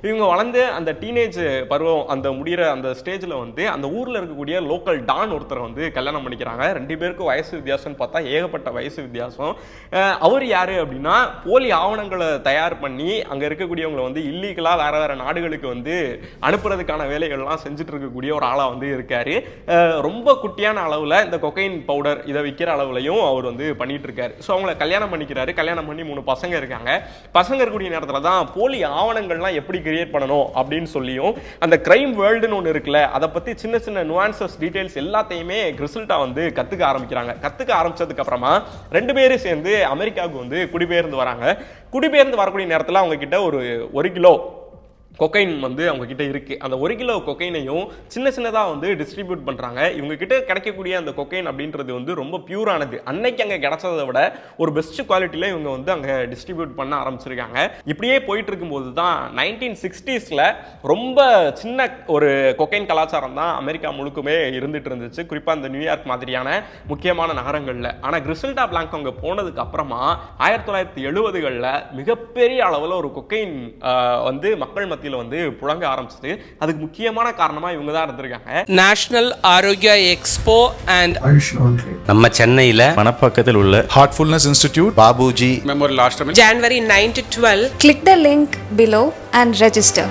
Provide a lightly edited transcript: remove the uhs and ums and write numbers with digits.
இவங்க வளர்ந்து அந்த டீனேஜ் பருவம் அந்த முடிகிற அந்த ஸ்டேஜில் வந்து அந்த ஊரில் இருக்கக்கூடிய லோக்கல் டான் ஒருத்தரை வந்து கல்யாணம் பண்ணிக்கிறாங்க. 2 பேருக்கும் வயசு வித்தியாசம்னு பார்த்தா ஏகப்பட்ட வயசு வித்தியாசம். அவர் யாரு அப்படின்னா போலி ஆவணங்களை தயார் பண்ணி அங்கே இருக்கக்கூடியவங்களை வந்து இல்லீகலாக வேற வேற நாடுகளுக்கு வந்து அனுப்புறதுக்கான வேலைகள்லாம் செஞ்சுட்டு இருக்கக்கூடிய ஒரு ஆளாக வந்து இருக்காரு. ரொம்ப குட்டியான அளவில் இந்த கொக்கைன் பவுடர் இதை விற்கிற அளவுலையும் அவர் வந்து பண்ணிட்டு இருக்காரு. ஸோ அவங்கள கல்யாணம் பண்ணிக்கிறாரு. கல்யாணம் பண்ணி 3 பசங்க இருக்காங்க. பசங்க இருக்கக்கூடிய நேரத்தில் தான் போலி ஆவணங்கள்லாம் எப்படி கிரியேட் பண்ணணும் அப்படின்னு சொல்லியும் அந்த கிரைம் வேர்ல்டுன்னு ஒன்று இருக்குல்ல, அதை பற்றி சின்ன சின்ன நுவான்சஸ் டீடைல்ஸ் எல்லாத்தையுமே கிறிசல்டா வந்து கற்றுக்க ஆரம்பிக்கிறாங்க. கற்றுக்க ஆரம்பிச்சதுக்கு அப்புறமா 2 பேரும் சேர்ந்து அமெரிக்காவுக்கு வந்து குடிபெயர்ந்து வராங்க. குடிபெயர்ந்து வரக்கூடிய நேரத்தில் அவங்க கிட்ட ஒரு 1 கிலோ கொக்கைன் வந்து அவங்க கிட்ட இருக்கு. அந்த 1 கிலோ கொக்கைனையும் சின்ன சின்னதாக வந்து டிஸ்ட்ரிபியூட் பண்ணுறாங்க. இவங்க கிட்ட கிடைக்கக்கூடிய அந்த கொக்கைன் அப்படின்றது வந்து ரொம்ப பியூரானது. அன்னைக்கு அங்கே கிடைச்சதை விட ஒரு பெஸ்ட் குவாலிட்டியில் இவங்க வந்து அங்கே டிஸ்ட்ரிபியூட் பண்ண ஆரம்பிச்சிருக்காங்க. இப்படியே போயிட்டு இருக்கும்போது தான் 1960s ரொம்ப சின்ன ஒரு கொக்கைன் கலாச்சாரம் தான் அமெரிக்கா முழுக்குமே இருந்துட்டு இருந்துச்சு, குறிப்பாக இந்த நியூயார்க் மாதிரியான முக்கியமான நகரங்களில். ஆனால் கிறிசல்டா பிளாங்க் அங்கே போனதுக்கு அப்புறமா 1970களில் மிகப்பெரிய அளவில் ஒரு கொக்கைன் வந்து மக்கள் மத்தியில் வந்து புழங்க ஆரம்பிச்சது. அதுக்கு முக்கியமான காரணமா இவங்க தான் இருந்திருக்காங்க. நேஷனல் ஆரோக்கியா எக்ஸ்போ அண்ட் நம்ம சென்னையில மணப்பாக்கத்தில் உள்ள Heartfulness Institute, Babuji Memorial Ashram. January 9 to 12. Click the link below and register.